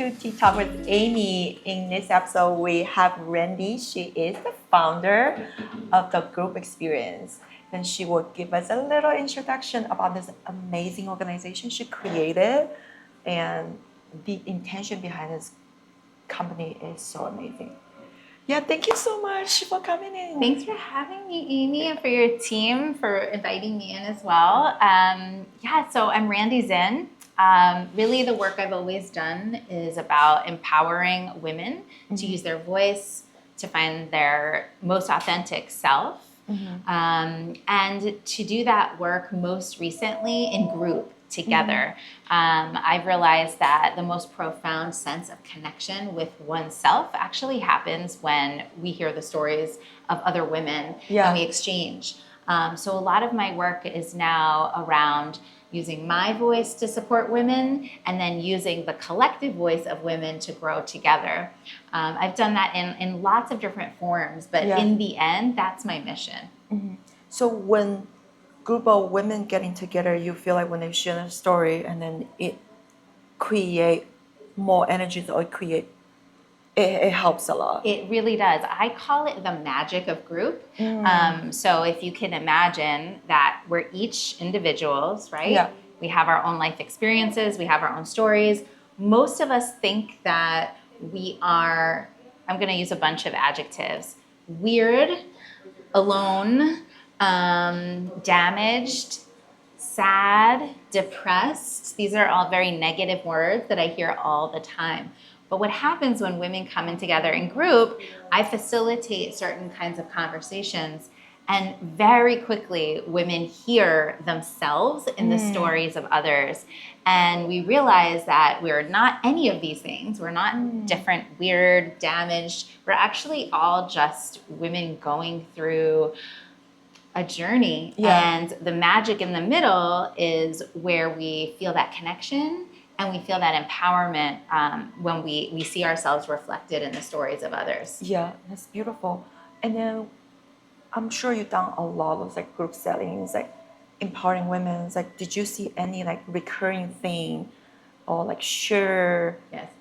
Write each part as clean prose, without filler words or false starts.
to Tea Talk with Amy. In this episode, we have Randi. She is the founder of the group experience. And she will give us a little introduction about this amazing organization she created. And the intention behind this company is so amazing. Yeah, thank you so much for coming in. Thanks for having me, Amy, and for your team for inviting me in as well. So I'm Randi Zinn. Really, the work I've always done is about empowering women to use their voice, to find their most authentic self, and to do that work most recently in group together. I've realized that the most profound sense of connection with oneself actually happens when we hear the stories of other women and we exchange. So a lot of my work is now around using my voice to support women and then using the collective voice of women to grow together. I've done that in lots of different forms, but in the end, that's my mission. So when group of women getting together, you feel like when they share a story and then it create more energy or it helps a lot. It really does. I call it the magic of group. So if you can imagine that we're each individuals, right? Yeah. We have our own life experiences, we have our own stories. Most of us think that we are, I'm going to use a bunch of adjectives, weird, alone, damaged, sad, depressed. These are all very negative words that I hear all the time. But what happens when women come in together in group, I facilitate certain kinds of conversations, and very quickly women hear themselves in the stories of others. And we realize that we're not any of these things. We're not different, weird, damaged. We're actually all just women going through a journey. And the magic in the middle is where we feel that connection and we feel that empowerment when we see ourselves reflected in the stories of others. Yeah, that's beautiful. And then I'm sure you've done a lot of like group settings, like empowering women. Like, did you see any like recurring thing or like share? Yes.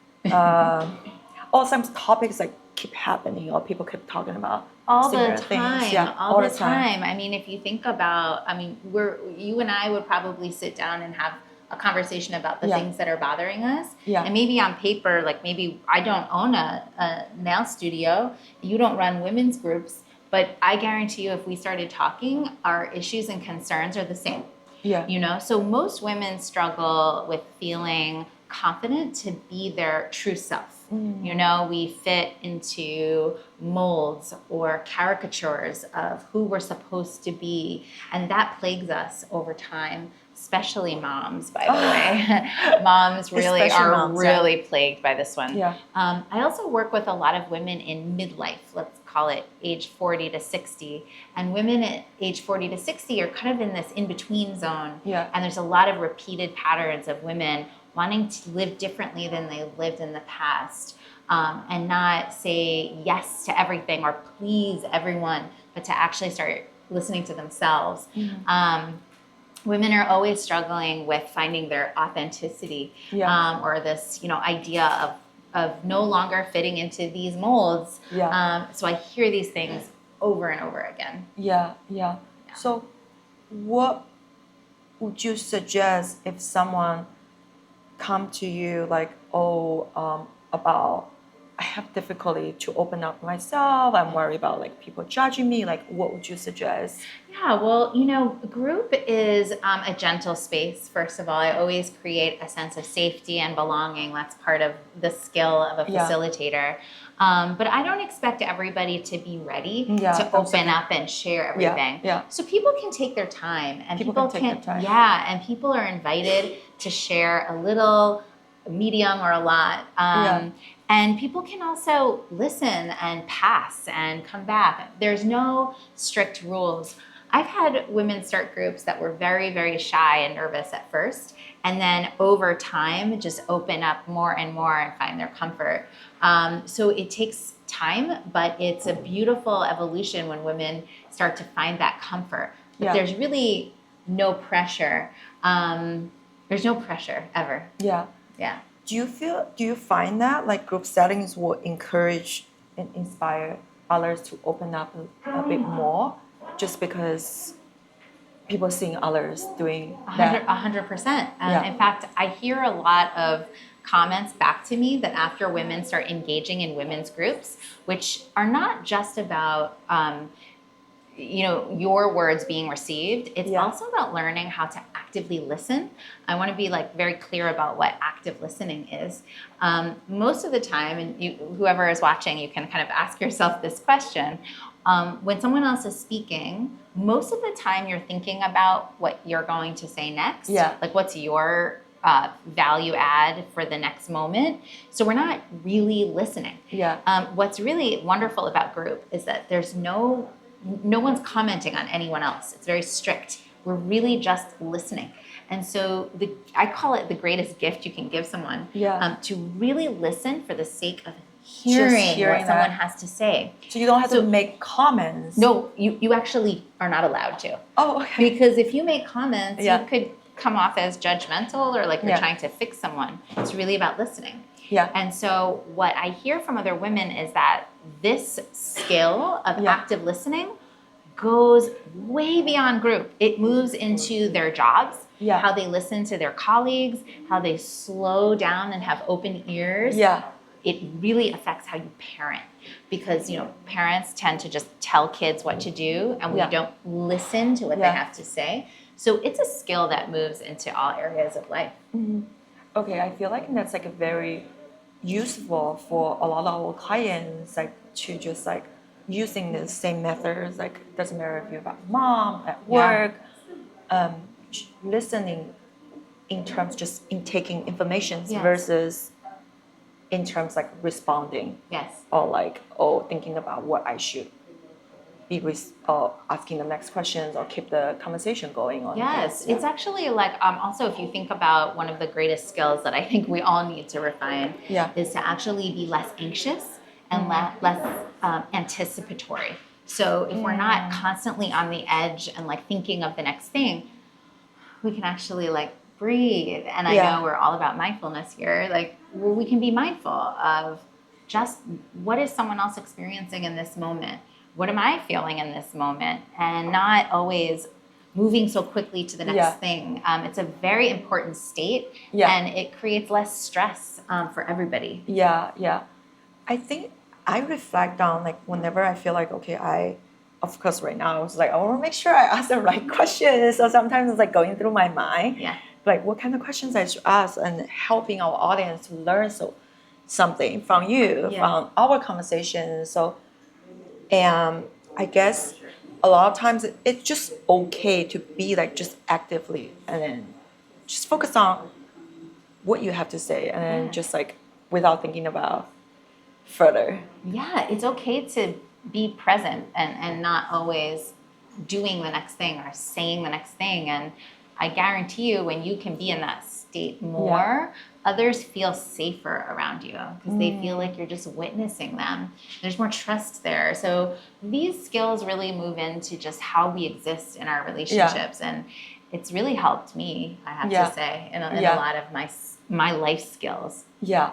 Or some topics like keep happening or people keep talking about all the similar time. Things. Yeah, all the time. I mean, if you think about, you and I would probably sit down and have a conversation about the things that are bothering us. Yeah. And maybe on paper, like maybe I don't own a nail studio, you don't run women's groups, but I guarantee you if we started talking, our issues and concerns are the same. Yeah. You know, so most women struggle with feeling confident to be their true self. You know, we fit into molds or caricatures of who we're supposed to be, and that plagues us over time, especially moms, by the way. Moms really really plagued by this one. Yeah. I also work with a lot of women in midlife, let's call it age 40 to 60. And women at age 40 to 60 are kind of in this in-between zone. Yeah. And there's a lot of repeated patterns of women wanting to live differently than they lived in the past, and not say yes to everything or please everyone, but to actually start listening to themselves. Women are always struggling with finding their authenticity, or this, idea of no longer fitting into these molds. So I hear these things over and over again. Yeah. So what would you suggest if someone come to you like, about I have difficulty to open up myself, I'm worried about like people judging me, like what would you suggest? Yeah, well, group is a gentle space. First of all, I always create a sense of safety and belonging. That's part of the skill of a facilitator. But I don't expect everybody to be ready to open up and share everything. So people can take their time, and people can and people are invited to share a little, a medium, or a lot. And people can also listen and pass and come back. There's no strict rules. I've had women start groups that were very, very shy and nervous at first, and then over time just open up more and more and find their comfort. So it takes time, but it's a beautiful evolution when women start to find that comfort. But there's really no pressure. There's no pressure ever. Yeah. Do you find that like group settings will encourage and inspire others to open up a bit more, just because people seeing others doing that? 100%. Yeah. In fact, I hear a lot of comments back to me that after women start engaging in women's groups, which are not just about your words being received, it's also about learning how to actively listen. I want to be like very clear about what active listening is. Most of the time, and whoever is watching, you can kind of ask yourself this question. When someone else is speaking, most of the time you're thinking about what you're going to say next. Yeah. Like what's your value add for the next moment. So we're not really listening. Yeah. What's really wonderful about group is that there's no one's commenting on anyone else. It's very strict. We're really just listening. And so I call it the greatest gift you can give someone, to really listen for the sake of hearing what someone has to say. So you don't have to make comments. No, you actually are not allowed to. Oh, okay. Because if you make comments, you could come off as judgmental or like you're trying to fix someone. It's really about listening. Yeah. And so what I hear from other women is that this skill of active listening goes way beyond group. It moves into their jobs, how they listen to their colleagues, how they slow down and have open ears. Yeah. It really affects how you parent, because parents tend to just tell kids what to do and we don't listen to what they have to say. So it's a skill that moves into all areas of life. Mm-hmm. Okay, I feel like that's like a very useful for a lot of our clients, like to just like using the same methods. Like doesn't matter if you're about mom at work, listening in terms just in taking information versus in terms like responding. Yes. Or like thinking about what I should be asking the next questions or keep the conversation going on. Yes, it's actually like also if you think about one of the greatest skills that I think we all need to refine is to actually be less anxious and less anticipatory. So if we're not constantly on the edge and like thinking of the next thing, we can actually like breathe. And I know we're all about mindfulness here. Like we can be mindful of just what is someone else experiencing in this moment? What am I feeling in this moment? And not always moving so quickly to the next thing. It's a very important state and it creates less stress for everybody. Yeah. I think I reflect on like whenever I feel like, okay, of course right now I was like, I want to make sure I ask the right questions. So sometimes it's like going through my mind. Yeah. Like what kind of questions I should ask and helping our audience to learn something from you, from our conversations. So I guess a lot of times it's just okay to be like just actively and then just focus on what you have to say and then just like without thinking about further. Yeah, it's okay to be present and not always doing the next thing or saying the next thing. And I guarantee you when you can be in that state more, others feel safer around you because they feel like you're just witnessing them. There's more trust there. So these skills really move into just how we exist in our relationships. And it's really helped me, I have to say, in a lot of my life skills. Yeah.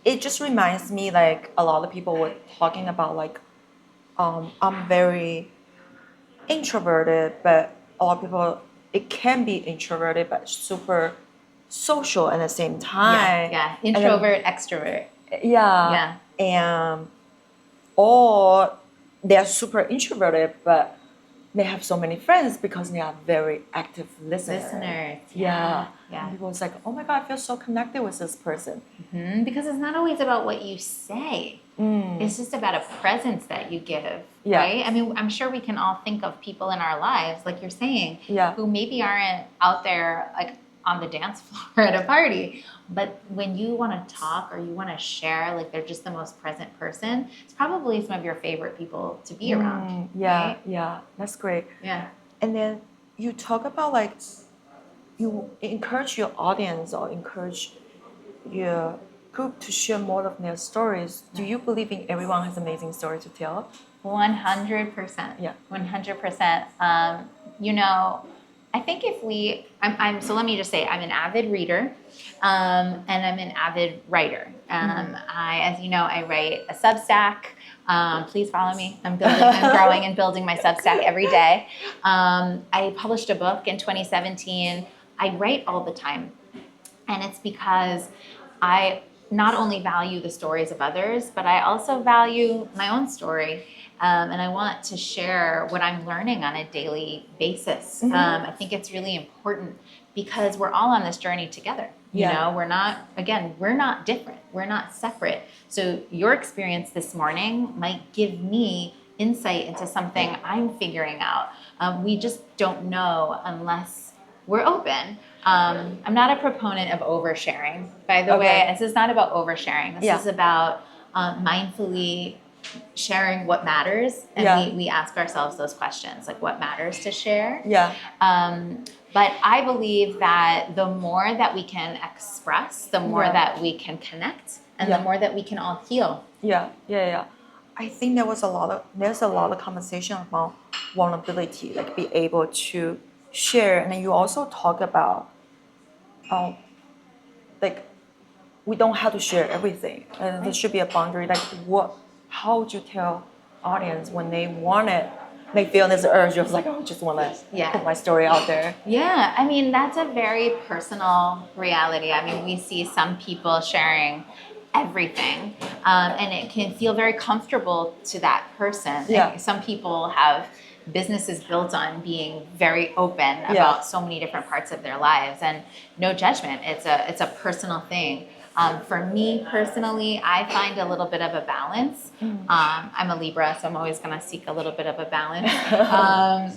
It just reminds me like a lot of people were talking about like, I'm very introverted, but a lot of people, it can be introverted, but super social at the same time. Yeah. Introvert, extrovert. Yeah. And or they're super introverted, but they have so many friends because they are very active listeners. Yeah. And people was like, oh my God, I feel so connected with this person. Mm-hmm. Because it's not always about what you say. It's just about a presence that you give, right? I mean, I'm sure we can all think of people in our lives, like you're saying, who maybe aren't out there like on the dance floor at a party, but when you want to talk or you want to share, like they're just the most present person. It's probably some of your favorite people to be around. Right? Yeah, that's great. Yeah. And then you talk about like you encourage your audience or encourage your group to share more of their stories. Do you believe in everyone has amazing story to tell? 100%. Yeah. 100%. I think so let me just say, I'm an avid reader, and I'm an avid writer. As you know, I write a Substack. Please follow me. I'm growing and building my Substack every day. I published a book in 2017. I write all the time. And it's because I not only value the stories of others, but I also value my own story. And I want to share what I'm learning on a daily basis. I think it's really important because we're all on this journey together. You know, we're not different. We're not separate. So your experience this morning might give me insight into something I'm figuring out. We just don't know unless we're open. I'm not a proponent of oversharing, by the way. This is not about oversharing. This is about mindfully sharing what matters. And we ask ourselves those questions, like what matters to share. But I believe that the more that we can express, the more that we can connect, and the more that we can all heal. I think there's a lot of conversation about vulnerability, like be able to share. And then you also talk about like we don't have to share everything, and there should be a boundary. Like how would you tell audience when they want it? They feel this urge of like, I just want to put my story out there. Yeah, I mean, that's a very personal reality. I mean, we see some people sharing everything, and it can feel very comfortable to that person. Like some people have businesses built on being very open about so many different parts of their lives, and no judgment. It's a personal thing. For me personally, I find a little bit of a balance. I'm a Libra, so I'm always going to seek a little bit of a balance.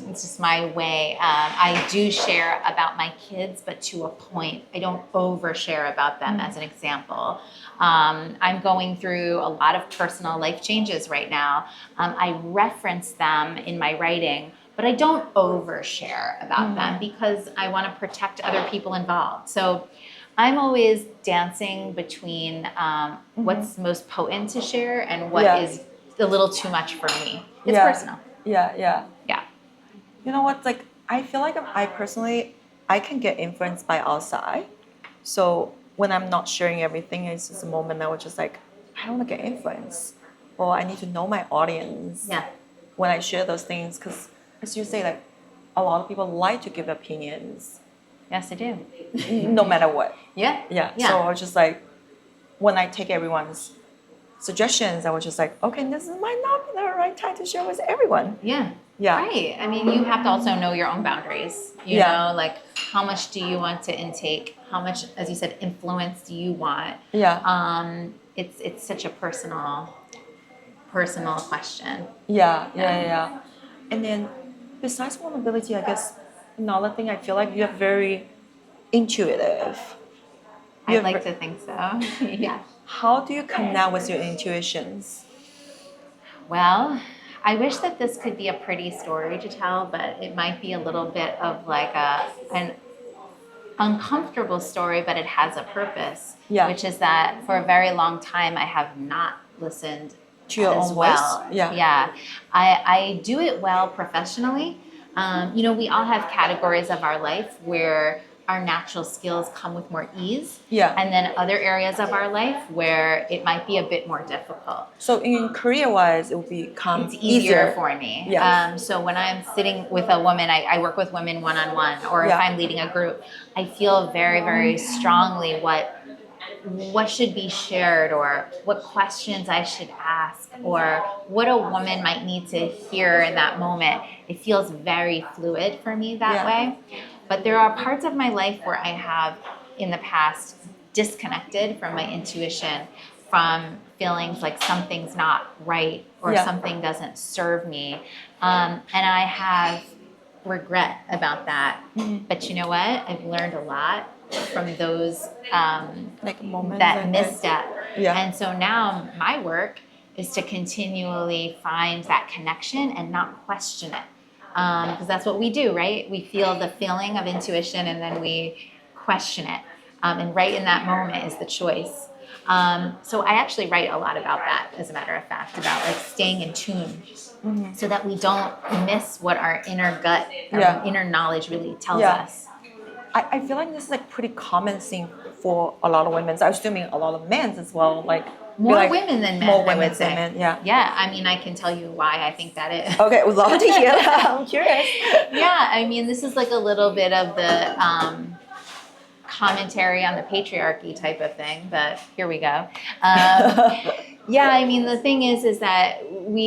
It's just my way. I do share about my kids, but to a point. I don't overshare about them, as an example. I'm going through a lot of personal life changes right now. I reference them in my writing, but I don't overshare about them because I want to protect other people involved. So I'm always dancing between what's most potent to share and what is a little too much for me. It's personal. Yeah. You know what? Like I feel like I can get influenced by outside. So when I'm not sharing everything, it's just a moment I was just like, I don't want to get influenced, or I need to know my audience. When I share those things, because as you say, like a lot of people like to give opinions. Yes, I do. No matter what. Yeah. So I was just like, when I take everyone's suggestions, I was just like, okay, this might not be the right time to share with everyone. Yeah. Right. I mean, you have to also know your own boundaries. You know, like how much do you want to intake? How much, as you said, influence do you want? It's such a personal question. Yeah. And then besides vulnerability, I guess another thing I feel like you're very intuitive. I'd like to think so. Yeah. How do you connect with your intuitions? Well, I wish that this could be a pretty story to tell, but it might be a little bit of like an uncomfortable story, but it has a purpose, which is that for a very long time I have not listened to your own voice. I do it well professionally. We all have categories of our life where our natural skills come with more ease. And then other areas of our life where it might be a bit more difficult. So in career-wise, it will become easier for me. So when I'm sitting with a woman, I work with women one-on-one, or if I'm leading a group, I feel very, very strongly what should be shared, or what questions I should ask, or what a woman might need to hear in that moment. It feels very fluid for me that way. But there are parts of my life where I have, in the past, disconnected from my intuition, from feelings like something's not right or something doesn't serve me. And I have regret about that. But you know what? I've learned a lot from those like moments, that misstep. And so now my work is to continually find that connection and not question it. Because that's what we do, right? We feel the feeling of intuition and then we question it. And right in that moment is the choice. So I actually write a lot about that, as a matter of fact, about like staying in tune, so that we don't miss what our inner gut, our inner knowledge really tells us. I feel like this is like pretty common thing for a lot of women. So I'm assuming a lot of men as well. Like More like, women than men, more I women would say. than men. Yeah. Yeah, I mean, I can tell you why I think that is. Okay, would love to hear that. I'm curious. Yeah, I mean, this is like a little bit of the commentary on the patriarchy type of thing, but here we go. Yeah, I mean, the thing is that we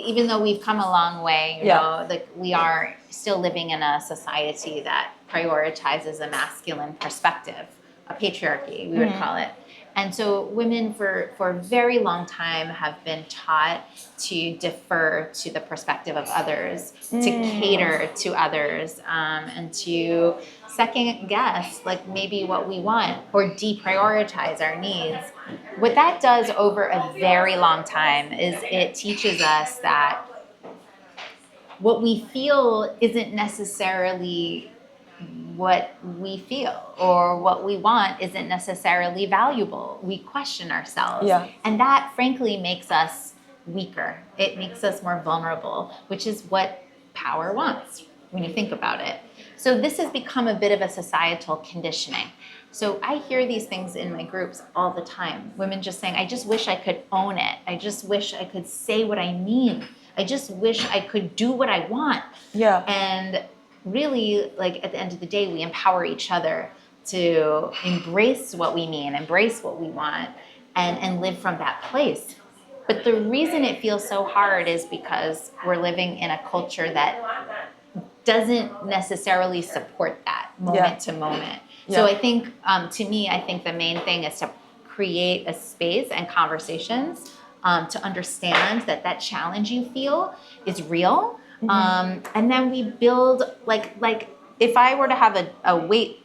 even though we've come a long way, you know, like we are still living in a society that prioritizes a masculine perspective, a patriarchy, we would call it. And so women for a very long time have been taught to defer to the perspective of others, to cater to others, and to second guess like maybe what we want or deprioritize our needs. What that does over a very long time is it teaches us that what we feel isn't necessarily what we feel, or what we want isn't necessarily valuable. We question ourselves. And that frankly makes us weaker. It makes us more vulnerable, which is what power wants when you think about it. So this has become a bit of a societal conditioning. So I hear these things in my groups all the time. Women just saying, I just wish I could own it. I just wish I could say what I mean. I just wish I could do what I want. And really, like at the end of the day, we empower each other to embrace what we mean, embrace what we want, and live from that place. But the reason it feels so hard is because we're living in a culture that doesn't necessarily support that moment to moment. So I think, to me, I think the main thing is to create a space and conversations to understand that that challenge you feel is real. And then we build like if I were to have a weight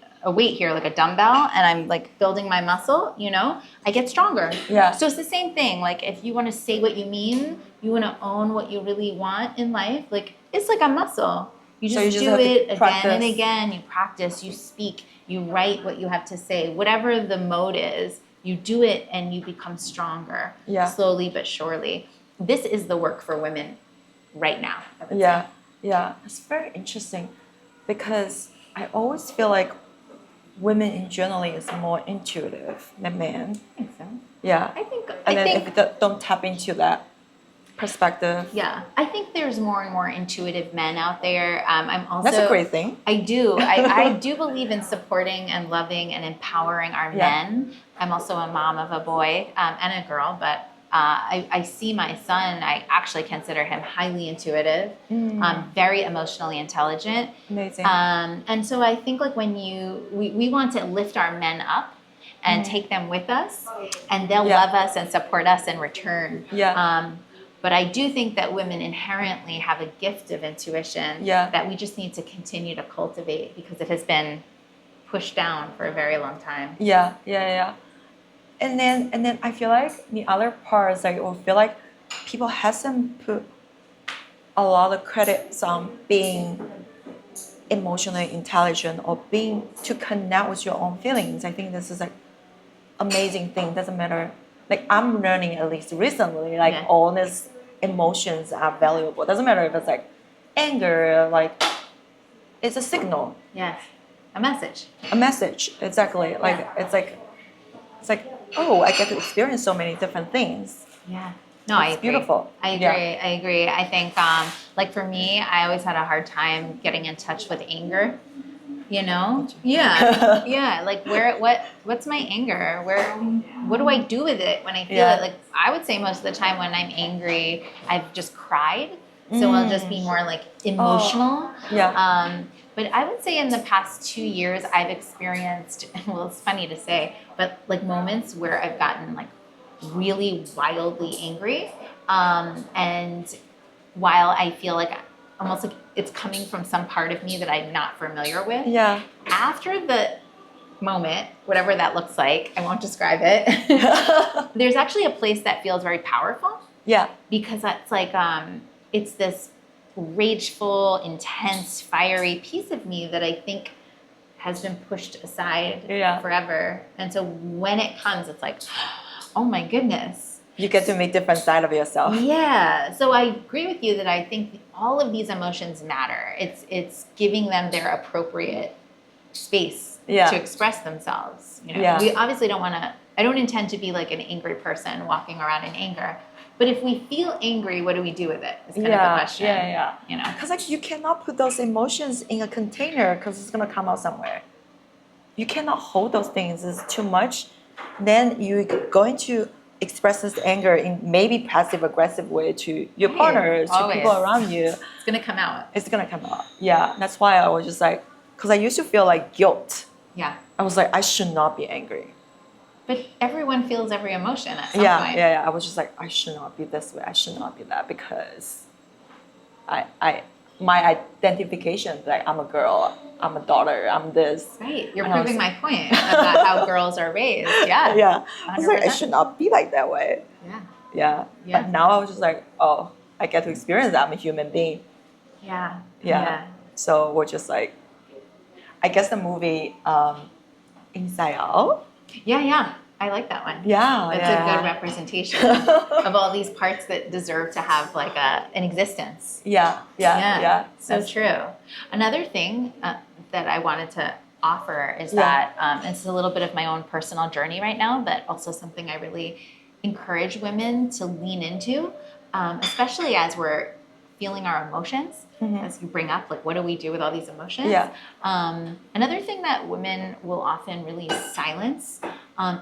here, like a dumbbell, and I'm like building my muscle, you know, I get stronger. So it's the same thing. Like if you want to say what you mean, you want to own what you really want in life, like it's like a muscle. You just do it again and again. You practice, you speak, you write what you have to say, whatever the mode is, you do it and you become stronger, slowly but surely. This is the work for women right now. It's very interesting because I always feel like women in general is more intuitive than men. I think so. And then if they don't tap into that perspective. I think there's more and more intuitive men out there. I'm also. That's a great thing. I do. I do believe in supporting and loving and empowering our men. I'm also a mom of a boy and a girl, but I see my son. I actually consider him highly intuitive, very emotionally intelligent. Amazing. And so I think like when we want to lift our men up and take them with us, and they'll love us and support us in return. But I do think that women inherently have a gift of intuition that we just need to continue to cultivate because it has been pushed down for a very long time. And then I feel like the other parts, I feel like people hasn't put a lot of credits on being emotionally intelligent or being to connect with your own feelings. I think this is like amazing thing. Doesn't matter. Like I'm learning at least recently, like all these emotions are valuable. Doesn't matter if it's like anger, like it's a signal. A message. A message, exactly. Like it's like oh, I get to experience so many different things. No, I agree. Beautiful. I agree. I think like for me, I always had a hard time getting in touch with anger. You know? Like what's my anger? What do I do with it when I feel it? Like I would say most of the time when I'm angry, I've just cried. So I'll just be more like emotional. But I would say in the past 2 years, I've experienced, well, it's funny to say, but like moments where I've gotten like really wildly angry. And while I feel like almost like it's coming from some part of me that I'm not familiar with. After the moment, whatever that looks like, I won't describe it. There's actually a place that feels very powerful. Because that's like, it's this rageful, intense, fiery piece of me that I think has been pushed aside forever. And so when it comes, it's like, Oh my goodness. You get to meet different side of yourself. Yeah. So I agree with you that I think all of these emotions matter. It's giving them their appropriate space to express themselves. You know, we obviously don't want to. I don't intend to be like an angry person walking around in anger. But if we feel angry, what do we do with it? It's kind of the question. You know, because like you cannot put those emotions in a container because it's gonna come out somewhere. You cannot hold those things. It's too much. Then you're going to express this anger in maybe passive aggressive way to your partners, to people around you. It's gonna come out. It's gonna come out. Yeah, that's why I was just like, because I used to feel like guilt. Yeah. I was like, I should not be angry. But everyone feels every emotion at some point. Yeah. I was just like, I should not be this way. I should not be that because my identification, like I'm a girl, I'm a daughter, I'm this. Right. You're proving my point about how girls are raised. Yeah. Yeah. 100%. I was like, I should not be like that way. Yeah. But now I was just like, oh, I get to experience that. I'm a human being. Yeah. So we're just like, I guess the movie Inside Out. Yeah. I like that one. Yeah. That's a good representation of all these parts that deserve to have like an existence. Yeah. So true. Another thing that I wanted to offer is that it's a little bit of my own personal journey right now, but also something I really encourage women to lean into, especially as we're feeling our emotions. As you bring up, like, what do we do with all these emotions? Another thing that women will often really silence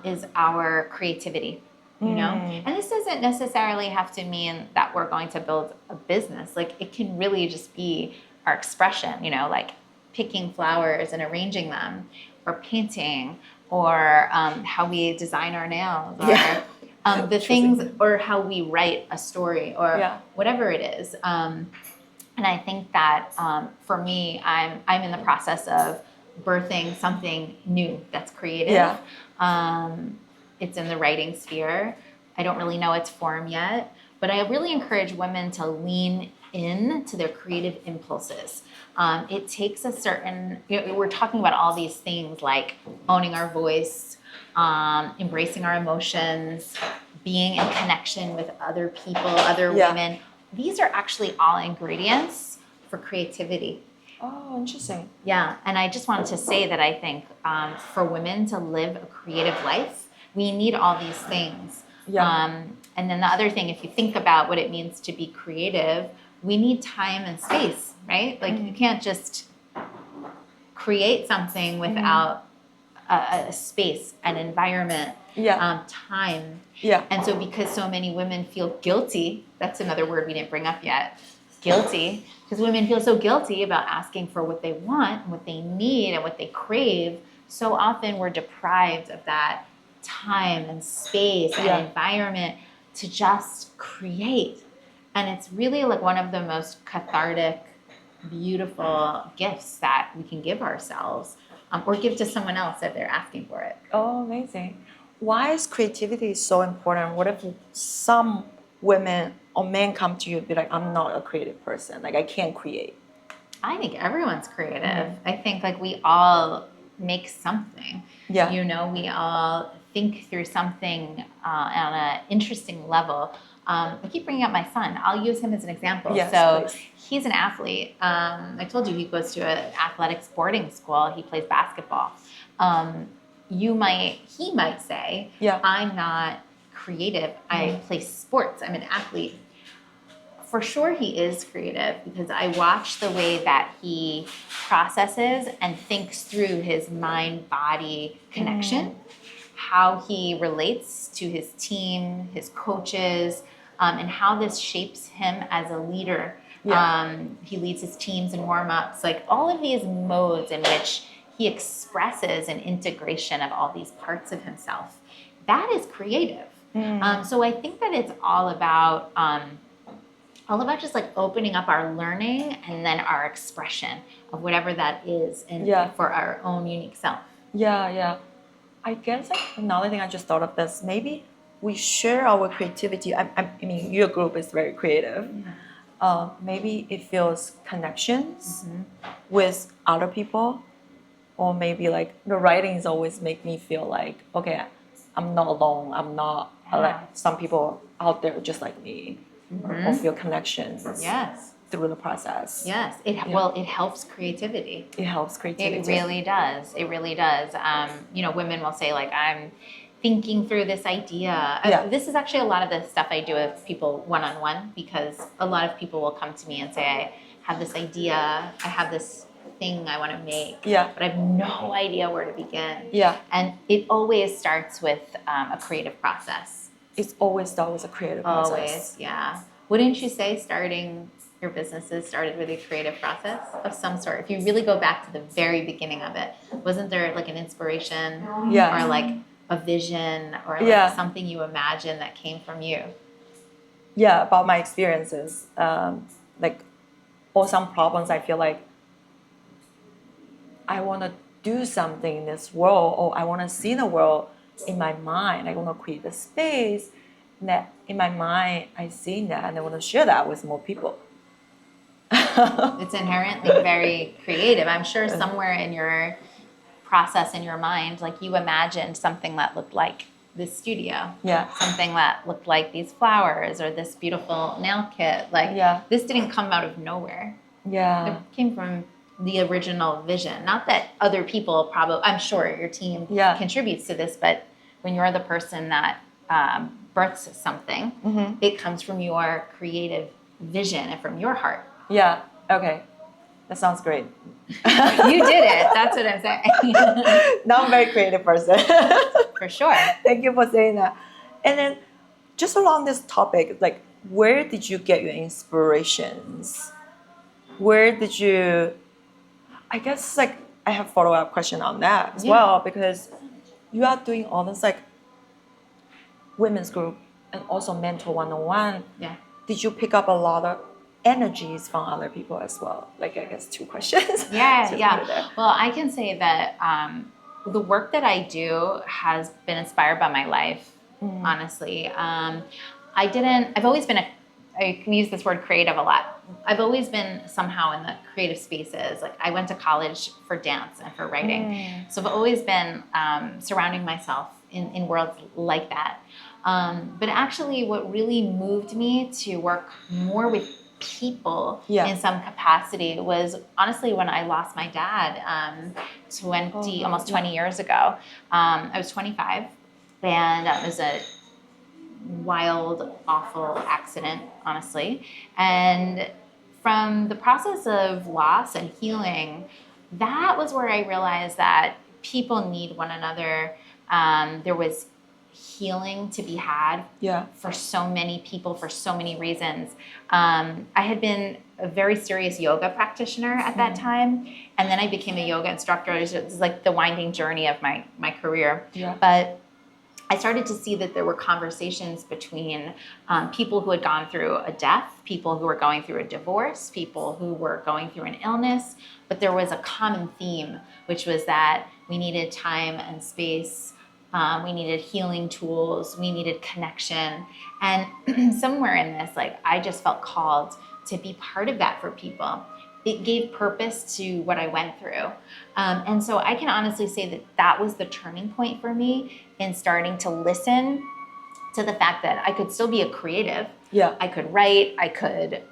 is our creativity, you know? And this doesn't necessarily have to mean that we're going to build a business. Like, it can really just be our expression, you know, like picking flowers and arranging them, or painting, or how we design our nails, or the things, or how we write a story, or whatever it is. And I think that for me, I'm in the process of birthing something new that's creative. It's in the writing sphere. I don't really know its form yet, but I really encourage women to lean in to their creative impulses. It takes a certain, you know, we're talking about all these things like owning our voice, embracing our emotions, being in connection with other people, other women. These are actually all ingredients for creativity. Oh, interesting. Yeah, and I just wanted to say that I think for women to live a creative life, we need all these things. And then the other thing, if you think about what it means to be creative, we need time and space, right? Like you can't just create something without a space, an environment, time. And so because so many women feel guilty, that's another word we didn't bring up yet, guilty, because women feel so guilty about asking for what they want and what they need and what they crave. So often we're deprived of that time and space and environment to just create. And it's really like one of the most cathartic, beautiful gifts that we can give ourselves, or give to someone else if they're asking for it. Oh, amazing. Why is creativity so important? What if some women or men come to you and be like, I'm not a creative person, like I can't create? I think everyone's creative. I think like we all make something. You know, we all think through something on an interesting level. I keep bringing up my son. I'll use him as an example. Please. He's an athlete. I told you he goes to an athletics boarding school. He plays basketball. He might say, I'm not creative. I play sports. I'm an athlete. For sure he is creative because I watch the way that he processes and thinks through his mind-body connection, how he relates to his team, his coaches, and how this shapes him as a leader. He leads his teams in warm-ups, like all of these modes in which he expresses an integration of all these parts of himself. That is creative. So I think that it's all about just like opening up our learning and then our expression of whatever that is, and for our own unique self. I guess like another thing I just thought of this, maybe we share our creativity. I mean, your group is very creative. Maybe it feels connections with other people, or maybe like the writings always make me feel like, okay, I'm not alone. I'm not Like some people out there just like me, or feel connections. Yes. Through the process. Yes. It helps creativity. It helps creativity. It really does. It really does. Women will say like, I'm thinking through this idea. This is actually a lot of the stuff I do with people one-on-one, because a lot of people will come to me and say, I have this idea, I have this thing I want to make, but I have no idea where to begin. And it always starts with a creative process. It's always starts with a creative process. Always, yeah. Wouldn't you say starting your businesses started with a creative process of some sort? If you really go back to the very beginning of it, wasn't there like an inspiration or like a vision or like something you imagined that came from you? Yeah, about my experiences, or some problems I feel like I want to do something in this world, or I want to see the world in my mind. I want to create a space that in my mind I see that and I want to share that with more people. It's inherently very creative. I'm sure somewhere in your process in your mind, like you imagined something that looked like this studio, something that looked like these flowers or this beautiful nail kit. This didn't come out of nowhere. It came from the original vision. Not that other people I'm sure your team contributes to this, but when you're the person that births something, it comes from your creative vision and from your heart. Yeah. Okay. That sounds great. You did it. That's what I'm saying. Now I'm a very creative person. For sure. Thank you for saying that. And then just along this topic, like where did you get your inspirations? Where did you, I guess like I have follow-up question on that as well, because you are doing all this like women's group and also mentor one-on-one. Yeah. Did you pick up a lot of energies from other people as well? Like I guess two questions. Yeah. Well, I can say that the work that I do has been inspired by my life, honestly. I've always been I use this word creative a lot. I've always been somehow in the creative spaces. Like I went to college for dance and for writing. So I've always been surrounding myself in worlds like that. But actually what really moved me to work more with people in some capacity was honestly when I lost my dad almost 20 years ago. I was 25 and it was a wild, awful accident, honestly. And from the process of loss and healing, that was where I realized that people need one another. There was healing to be had for so many people for so many reasons. I had been a very serious yoga practitioner at that time, and then I became a yoga instructor. It was like the winding journey of my career. But I started to see that there were conversations between people who had gone through a death, people who were going through a divorce, people who were going through an illness, but there was a common theme, which was that we needed time and space. We needed healing tools. We needed connection. And somewhere in this, like, I just felt called to be part of that for people. It gave purpose to what I went through. And so I can honestly say that that was the turning point for me in starting to listen to the fact that I could still be a creative. I could write, I could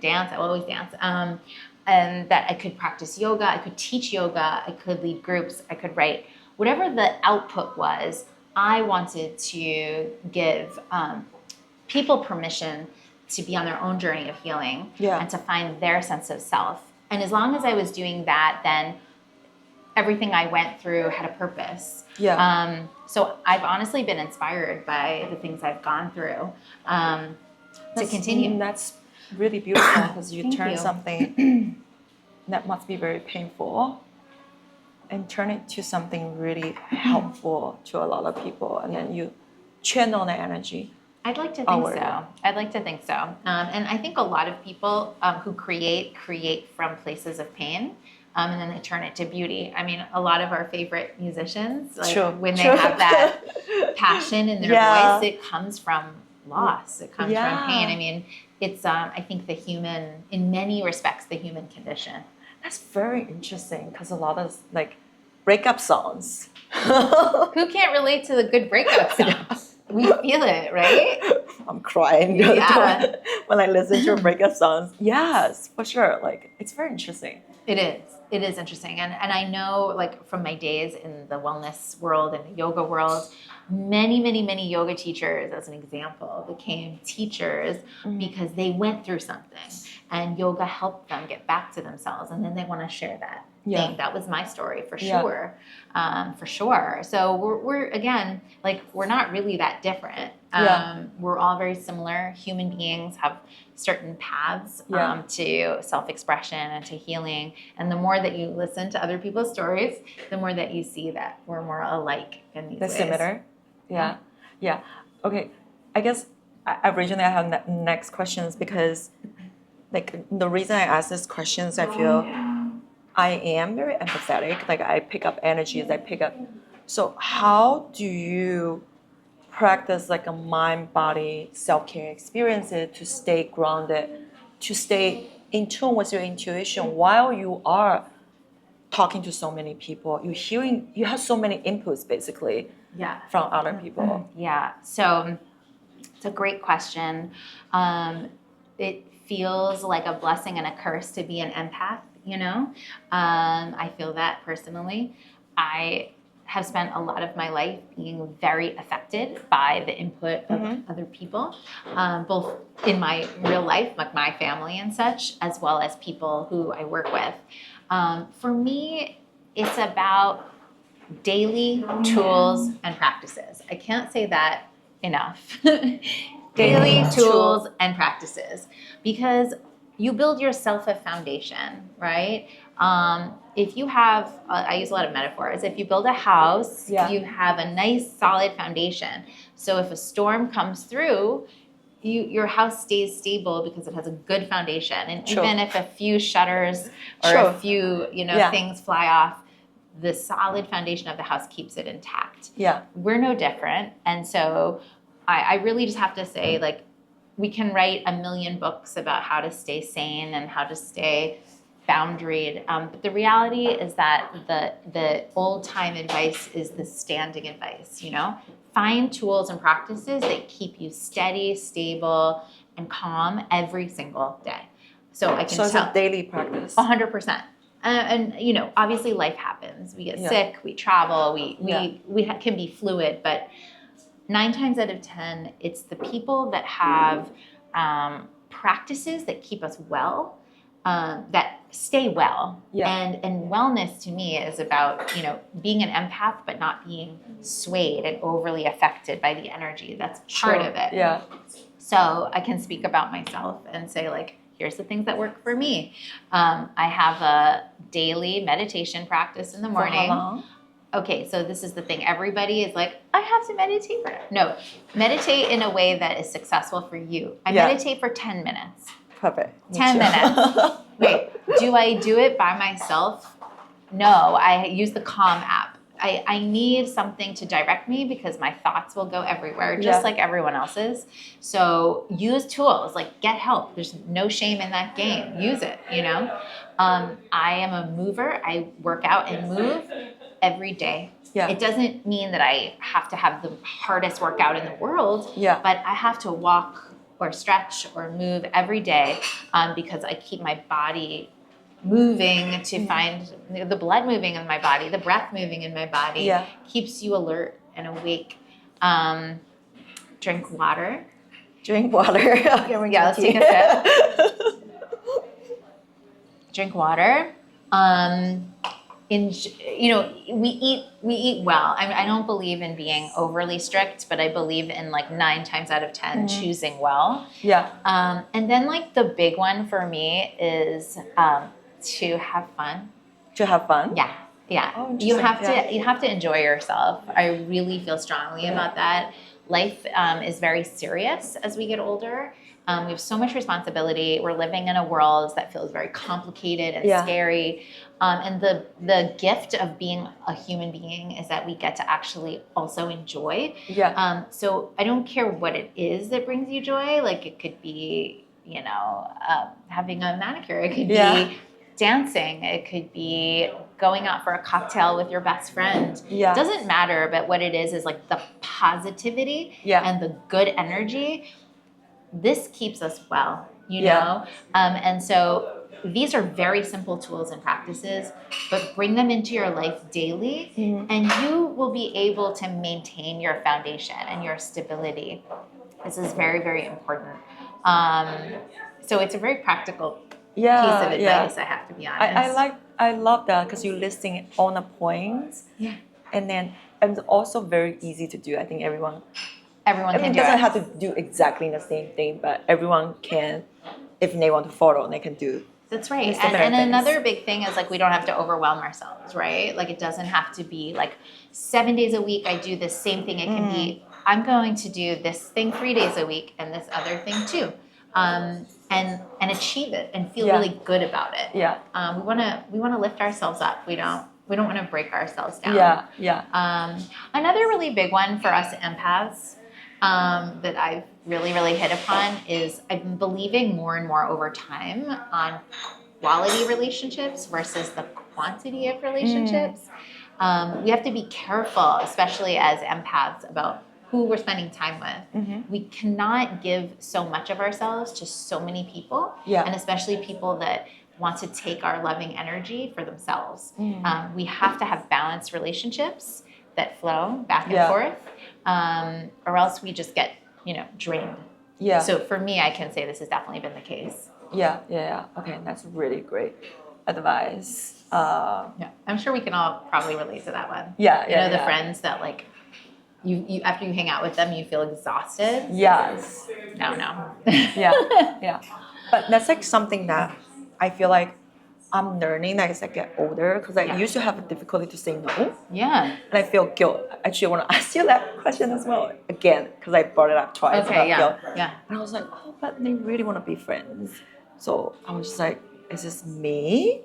dance, I will always dance. And that I could practice yoga, I could teach yoga, I could lead groups, I could write. Whatever the output was, I wanted to give people permission to be on their own journey of healing and to find their sense of self. And as long as I was doing that, then everything I went through had a purpose. So I've honestly been inspired by the things I've gone through to continue. That's really beautiful because you turn something that must be very painful and turn it to something really helpful to a lot of people, and then you channel the energy. I'd like to think so. And I think a lot of people who create from places of pain, and then they turn it to beauty. I mean, a lot of our favorite musicians, when they have that passion in their voice, it comes from loss. It comes from pain. I mean, it's I think in many respects, the human condition. That's very interesting because a lot of like breakup songs. Who can't relate to the good breakup songs? We feel it, right? I'm crying when I listen to breakup songs. Yes, for sure. Like, it's very interesting. It is. It is interesting. And I know, like, from my days in the wellness world and the yoga world, many yoga teachers, as an example, became teachers because they went through something and yoga helped them get back to themselves. And then they want to share that thing. That was my story for sure. For sure. So we're again, like, we're not really that different. We're all very similar. Human beings have certain paths to self-expression and to healing. And the more that you listen to other people's stories, the more that you see that we're more alike in these ways. Similar. Yeah. Okay. I guess I originally have next questions because, like, the reason I ask these questions, I feel I am very empathetic. Like, I pick up energies. So how do you practice like a mind-body self-care experiences to stay grounded, to stay in tune with your intuition while you are talking to so many people? You have so many inputs basically from other people. Yeah. So it's a great question. It feels like a blessing and a curse to be an empath, you know? I feel that personally. I have spent a lot of my life being very affected by the input of other people, both in my real life, like my family and such, as well as people who I work with. For me, it's about daily tools and practices. I can't say that enough. Daily tools and practices, because you build yourself a foundation, right? If you have, I use a lot of metaphors. If you build a house, you have a nice solid foundation. So if a storm comes through, your house stays stable because it has a good foundation. And even if a few shutters or a few things fly off, the solid foundation of the house keeps it intact. We're no different. And so I really just have to say, like, we can write a million books about how to stay sane and how to stay boundaried. But the reality is that the old time advice is the standing advice, you know? Find tools and practices that keep you steady, stable, and calm every single day. So I can tell. So it's a daily practice. 100%. And you know, obviously life happens. We get sick, we travel, we can be fluid, but 9 times out of 10, it's the people that have practices that keep us well, that stay well. And wellness to me is about, you know, being an empath, but not being swayed and overly affected by the energy. That's part of it. So I can speak about myself and say, like, here's the things that work for me. I have a daily meditation practice in the morning. For how long? Okay, so this is the thing. Everybody is like, I have to meditate. No, meditate in a way that is successful for you. I meditate for 10 minutes. Perfect. 10 minutes. Wait, do I do it by myself? No, I use the Calm app. I need something to direct me because my thoughts will go everywhere, just like everyone else's. So use tools, like get help. There's no shame in that game. Use it, you know? I am a mover. I work out and move every day. It doesn't mean that I have to have the hardest workout in the world, but I have to walk or stretch or move every day because I keep my body moving to find the blood moving in my body, the breath moving in my body, keeps you alert and awake. Drink water. Drink water. Let's take a sip. Drink water. You know, we eat well. I don't believe in being overly strict, but I believe in, like, 9 times out of 10 choosing well. And then, like, the big one for me is to have fun. To have fun? Yeah. Oh, you have to enjoy yourself. I really feel strongly about that. Life is very serious as we get older. We have so much responsibility. We're living in a world that feels very complicated and scary. And the gift of being a human being is that we get to actually also enjoy. So I don't care what it is that brings you joy. Like, it could be, you know, having a manicure. It could be dancing. It could be going out for a cocktail with your best friend. Yeah. It doesn't matter, but what it is like the positivity and the good energy. This keeps us well, you know? And so these are very simple tools and practices, but bring them into your life daily and you will be able to maintain your foundation and your stability. This is very, very important. So it's a very practical piece of advice, I have to be honest. I love that because you're listing all the points. Yeah. And it's also very easy to do. I think everyone can do doesn't it. have to do exactly the same thing, but everyone can, if they want to follow, they can do. That's right. And another big thing is like we don't have to overwhelm ourselves, right? Like it doesn't have to be like 7 days a week I do this same thing. It can be I'm going to do this thing 3 days a week and this other thing too. And achieve it and feel really good about it. Yeah. We wanna lift ourselves up. We don't want to break ourselves down. Another really big one for us empaths that I've really, really hit upon is I've been believing more and more over time on quality relationships versus the quantity of relationships. We have to be careful, especially as empaths, about who we're spending time with. We cannot give so much of ourselves to so many people, and especially people that want to take our loving energy for themselves. We have to have balanced relationships that flow back and forth, or else we just get, drained. So for me, I can say this has definitely been the case. Okay, that's really great advice. I'm sure we can all probably relate to that one. The friends that like you after you hang out with them, you feel exhausted. Yes. No. But that's like something that I feel like I'm learning as I get older because I used to have a difficulty to say no. And I feel guilt. Actually, I want to ask you that question as well again because I brought it up twice about guilt. And I was like, oh, but they really want to be friends. So I was just like, is this me?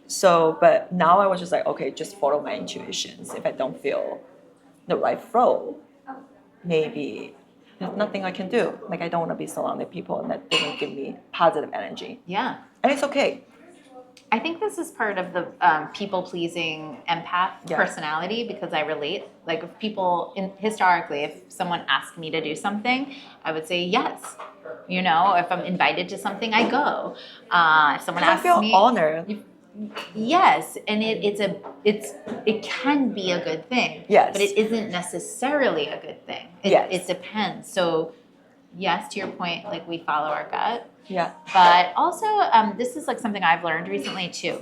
So, but now I was just like, okay, just follow my intuitions. If I don't feel the right flow, maybe there's nothing I can do. Like I don't want to be surrounded people that doesn't give me positive energy. And it's okay. I think this is part of the people-pleasing empath personality because I relate. Like if people, historically, if someone asked me to do something, I would say yes. If I'm invited to something, I go. If someone asks me, I feel honored. Yes, and it can be a good thing. But it isn't necessarily a good thing. It depends. So, yes, to your point, like we follow our gut. But also, this is like something I've learned recently too.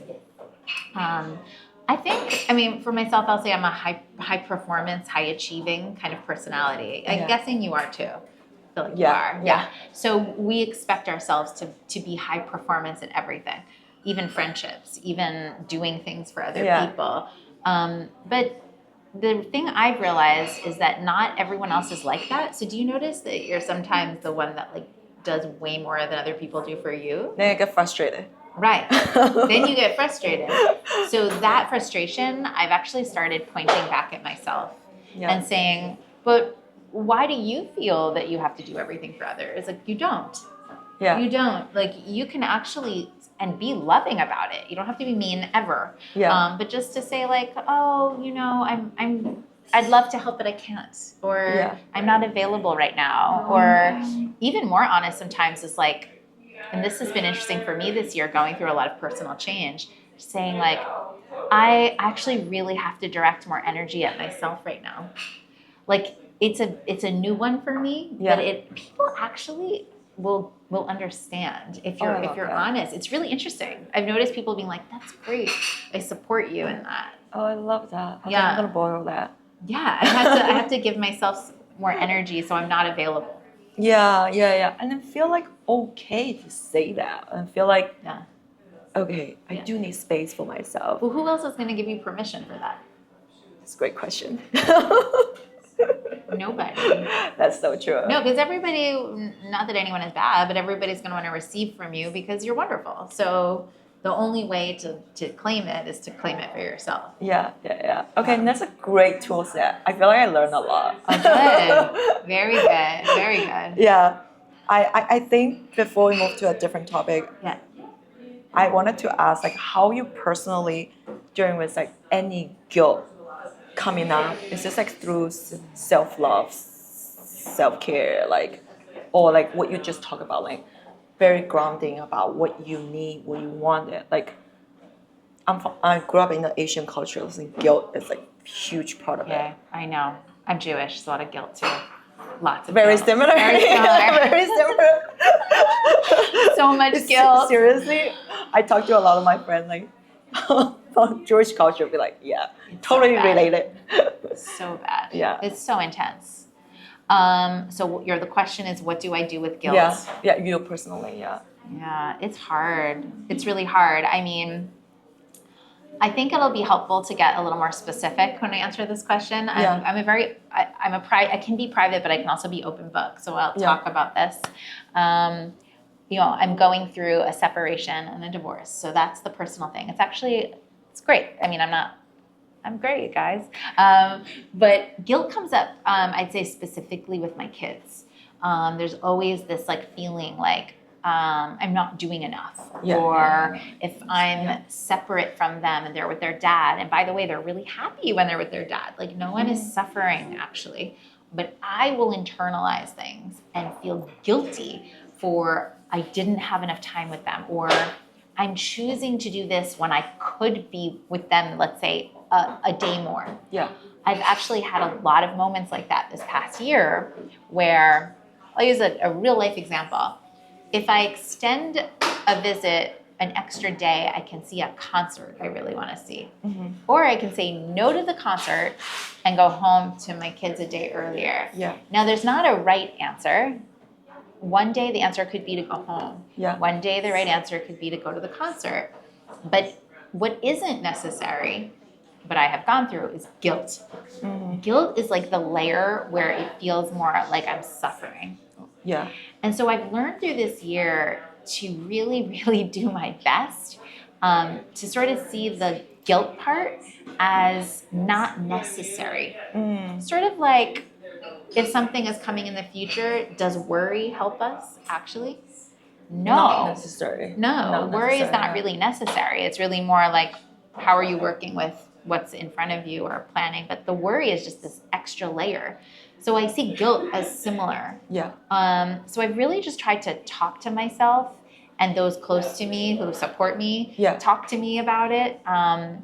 I think, for myself, I'll say I'm a high performance, high achieving kind of personality. I'm guessing you are too. I feel like you are. So we expect ourselves to be high performance in everything, even friendships, even doing things for other people. But the thing I've realized is that not everyone else is like that. So do you notice that you're sometimes the one that like does way more than other people do for you? Then I get frustrated. Right. Then you get frustrated. So that frustration, I've actually started pointing back at myself and saying, but why do you feel that you have to do everything for others? Like you don't. You don't. Like you can actually and be loving about it. You don't have to be mean ever. But just to say like, oh, I'd love to help, but I can't. Or I'm not available right now. Or even more honest sometimes is like, and this has been interesting for me this year, going through a lot of personal change, saying like, I actually really have to direct more energy at myself right now. Like it's a new one for me, but people actually will understand if you're honest. It's really interesting. I've noticed people being like, that's great. I support you in that. Oh, I love that. Okay, I'm gonna borrow that. I have to give myself more energy so I'm not available. And then feel like okay to say that and feel like okay, I do need space for myself. Well, who else is going to give you permission for that? That's a great question. Nobody. That's so true. No, because everybody, not that anyone is bad, but everybody's going to want to receive from you because you're wonderful. So the only way to claim it is to claim it for yourself. Okay, and that's a great tool set. I feel like I learned a lot. Good. Very good. Very good. I think before we move to a different topic, I wanted to ask like how you personally dealing with like any guilt coming up. Is this like through self-love, self-care, like, or like what you just talked about, like very grounding about what you need, what you wanted. Like I grew up in the Asian culture, so guilt is like a huge part of Yeah, it. I know. I'm Jewish, so a lot of guilt too. Lots of Very guilt. similar. Very similar. Very similar. So much guilt. Seriously, I talk to a lot of my friends like from Jewish culture, be like, yeah, It's totally so bad. related. So bad. Yeah. It's so intense. So the question is, what do I do with guilt? Yeah, you personally, yeah. Yeah, it's hard. It's really hard. I mean, I think it'll be helpful to get a little more specific when I answer this question. Yeah. I can be private, but I can also be open book. So I'll talk about this. I'm going through a separation and a divorce. So that's the personal thing. It's great. I mean, I'm great, guys. But guilt comes up, I'd say specifically with my kids. There's always this like feeling like, I'm not doing enough. Yeah. Or if I'm separate from them and they're with their dad, and by the way, they're really happy when they're with their dad. Like no one is suffering actually, but I will internalize things and feel guilty for I didn't have enough time with them, or I'm choosing to do this when I could be with them, let's say a day more. Yeah. I've actually had a lot of moments like that this past year where I'll use a real life example. If I extend a visit an extra day, I can see a concert I really want to see. Mm-hmm. Or I can say no to the concert and go home to my kids a day earlier. Yeah. Now, there's not a right answer. One day the answer could be to go home. Yeah. One day the right answer could be to go to the concert. But what isn't necessary, but I have gone through, is guilt. Mm-hmm. Guilt is like the layer where it feels more like I'm suffering. Yeah. And so I've learned through this year to really, really do my best to sort of see the guilt part as not necessary. Sort of like if something is coming in the future, does worry help us actually? No. Not necessary. No, worry is not really necessary. It's really more like how are you working with what's in front of you or planning. But the worry is just this extra layer. So I see guilt as similar. Yeah. So I've really just tried to talk to myself and those close to me who support me, talk to me about it. I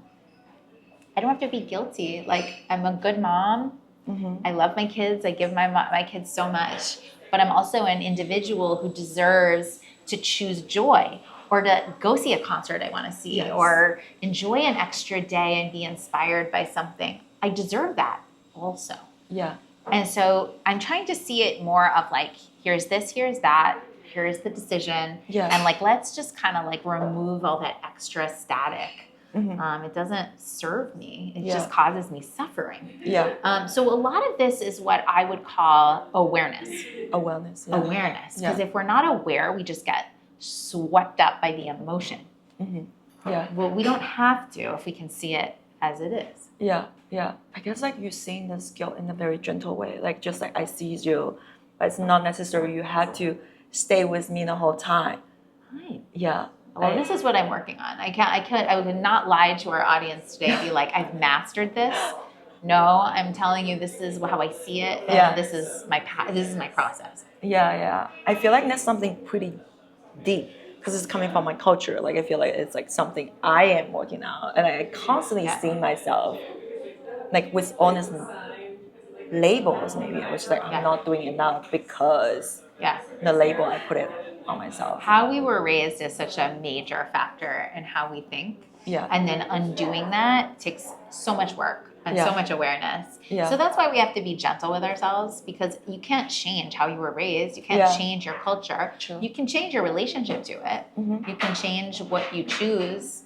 don't have to be guilty. Like I'm a good mom. Mm-hmm. I love my kids. I give my kids so much. But I'm also an individual who deserves to choose joy or to go see a concert I want to see or enjoy an extra day and be inspired by something. I deserve that also. Yeah. And so I'm trying to see it more of like, here's this, here's that, here's the decision. Yeah. And like, let's just kind of like remove all that extra static. Mm-hmm. It doesn't serve me. It just causes me suffering. Yeah. So a lot of this is what I would call awareness. Awareness. Yeah. Awareness. Because if we're not aware, we just get swept up by the emotion. Mm-hmm. Yeah. Well, we don't have to if we can see it as it is. Yeah. Yeah. I guess like you're seeing this guilt in a very gentle way. Like just like I see you, but it's not necessary you have to stay with me the whole time. Right. Yeah. Well, this is what I'm working on. I would not lie to our audience today and be like, I've mastered this. No, I'm telling you, this is how I see it. And this is my process. Yeah. Yeah. I feel like that's something pretty deep because it's coming from my culture. Like I feel like it's like something I am working on, and I constantly see myself like with honest labels. Maybe I was like I'm not doing enough because the label I put it on myself. How we were raised is such a major factor in how we think. Yeah. And then undoing that takes so much work and so much awareness. Yeah. So that's why we have to be gentle with ourselves because you can't change how you were raised. You can't change your culture. True. You can change your relationship to it. Mm-hmm. You can change what you choose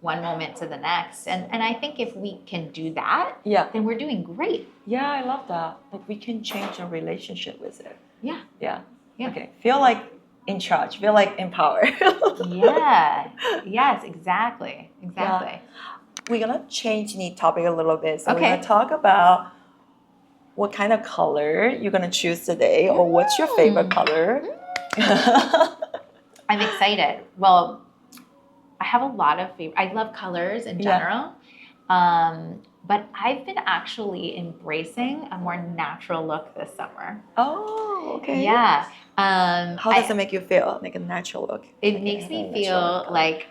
one moment to the next. And I think if we can do that, then we're doing great. Yeah, I love that. Like we can change our relationship with it. Yeah. Yeah. Yeah. Okay. Feel like in charge. Feel like empowered. Yeah. Yes, exactly. Exactly. Yeah. We're going to change the topic a little bit. So we're going to talk about what kind of color you're going to choose today or what's your favorite color. I'm excited. Well, I have a lot of favorite. I love colors in general. But I've been actually embracing a more natural look this summer. Oh, okay. Yeah. How does it make you feel? Like a natural look? It like makes me feel like,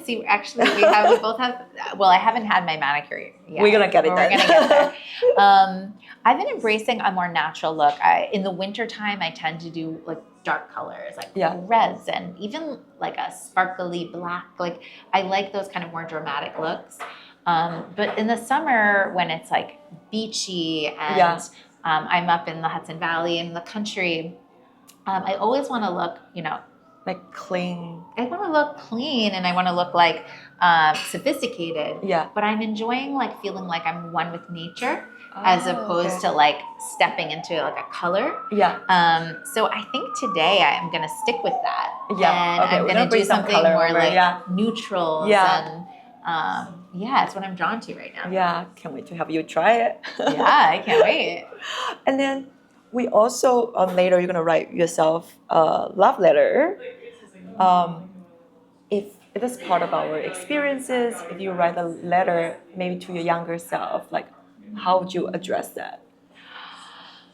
see, actually, we both have, well, I haven't had my manicure yet. We're going to get it done. We're going to get there. I've been embracing a more natural look. In the wintertime, I tend to do like dark colors, like reds and even like a sparkly black. Like I like those kind of more dramatic looks. But in the summer when it's like beachy and I'm up in the Hudson Valley in the country, I always want to look, like clean. I want to look clean and I want to look like sophisticated. Yeah. But I'm enjoying like feeling like I'm one with nature as opposed to like stepping into like a color. Yeah. So I think today I'm going to stick with that. Yeah. And I'm going to do something more like neutrals and it's what I'm drawn to right now. Yeah. Can't wait to have you try it. Yeah, I can't wait. And then we also, later you're going to write yourself a love letter. If it is part of our experiences, if you write a letter maybe to your younger self, like how would you address that?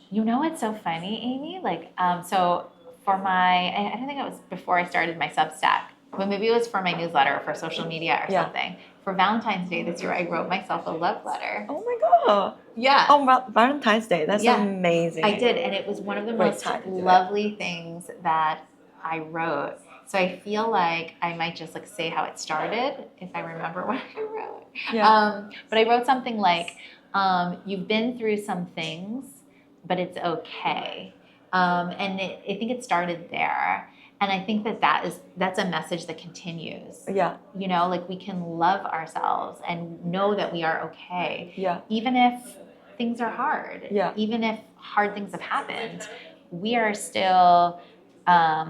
You know what's so funny, Amy? Like, so for I don't think it was before I started my Substack, but maybe it was for my newsletter or for social media or something. For Valentine's Day this year, I wrote myself a love letter. Oh my God. Yeah. Oh, Valentine's Day. That's amazing. I did. And it was one of the most lovely things that I wrote. So I feel like I might just like say how it started if I remember what I wrote. Yeah. But I wrote something like, you've been through some things, but it's okay. And I think it started there. And I think that's a message that continues. Yeah. Like we can love ourselves and know that we are okay. Yeah. Even if things are hard. Yeah. Even if hard things have happened, we are still well,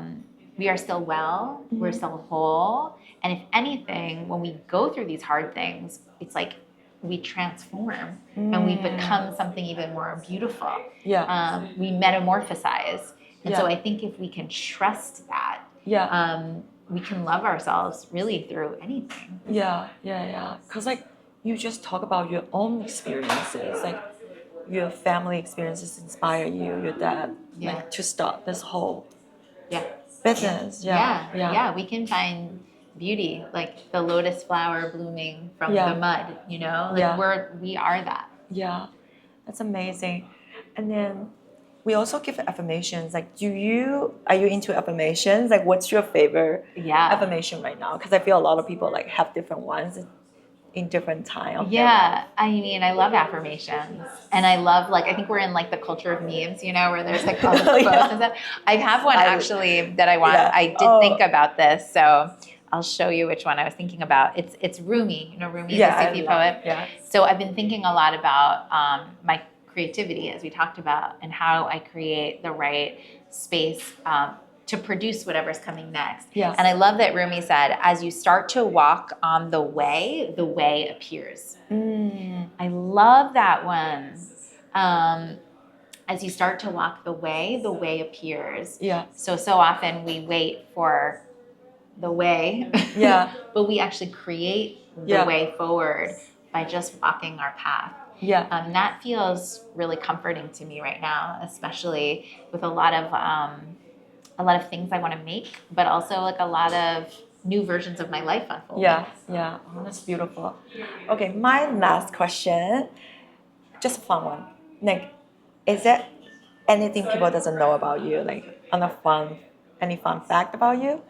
mm-hmm. We're still whole. And if anything, when we go through these hard things, it's like we transform and we become something even more beautiful. Yeah. We metamorphosize. And so I think if we can trust that, we can love ourselves really through anything. Yeah. Because like you just talk about your own experiences, like your family experiences inspire you, your dad, like to start this whole business. Yeah. We can find beauty, like the lotus flower blooming from the mud, like we are that. Yeah, that's amazing. And then we also give affirmations. Like, are you into affirmations? Like, what's your favorite affirmation right now? Because I feel a lot of people like have different ones in different time. Yeah, I mean, I love affirmations, and I love I think we're in like the culture of memes, where there's like all the quotes and stuff. I have one actually that I want. I did think about this, so I'll show you which one I was thinking about. It's Rumi, Rumi, the Sufi poet. Yeah. So I've been thinking a lot about my creativity, as we talked about, and how I create the right space to produce whatever's coming next. Yes. And I love that Rumi said, as you start to walk on the way appears. I love that one. As you start to walk the way appears. Yeah. So often we wait for the way, but we actually create the way forward by just walking our path. Yeah. That feels really comforting to me right now, especially with a lot of things I want to make, but also like a lot of new versions of my life unfolding. Yeah. Oh, that's beautiful. Okay, my last question, just a fun one. Like, is there anything people doesn't know about you? Like, any fun fact about you?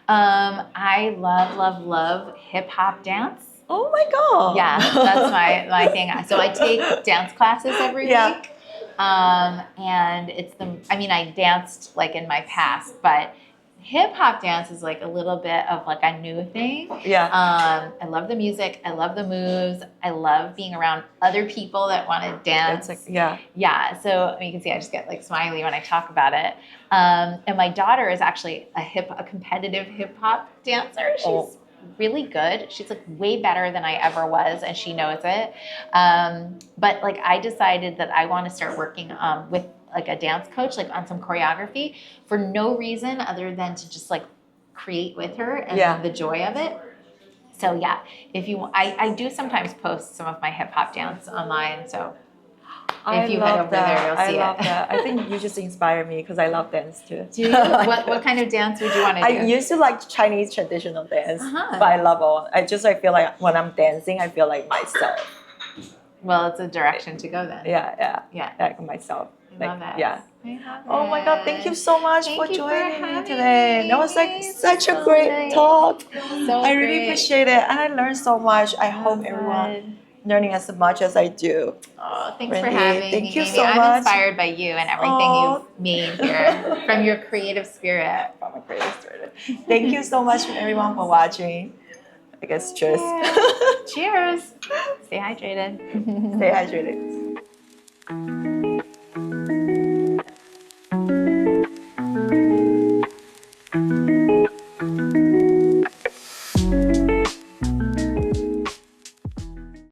I love hip hop dance. Oh my God. Yeah, that's my thing. So I take dance classes every week. And I danced like in my past, but hip hop dance is like a little bit of like a new thing. Yeah. I love the music. I love the moves. I love being around other people that want to dance. Yeah. So you can see I just get like smiley when I talk about it. And my daughter is actually a competitive hip hop dancer. She's really good. She's like way better than I ever was, and she knows it. But like I decided that I want to start working with like a dance coach, like on some choreography for no reason other than to just like create with her and the joy of it. So yeah, if you, I do sometimes post some of my hip hop dance online. So if you head over there, you'll see it. I love that. I think you just inspire me because I love dance too. Do you? What kind of dance would you want to do? I used to like Chinese traditional dance, but I love all. I feel like when I'm dancing, I feel like myself. Well, it's a direction to go then. Yeah. Like myself. I love it. Yeah. I love Oh my God! Thank you so much for joining me today. today. That was like such a great talk. I really appreciate it, and I learned so much. I hope everyone learning as much as I do. Oh, thanks Randy, for having me. thank you Amy. so much. I'm inspired by you and everything you've made here from your creative spirit. From my creative spirit. Thank you so much, everyone, for watching. I guess cheers. Cheers. Stay hydrated. Stay hydrated.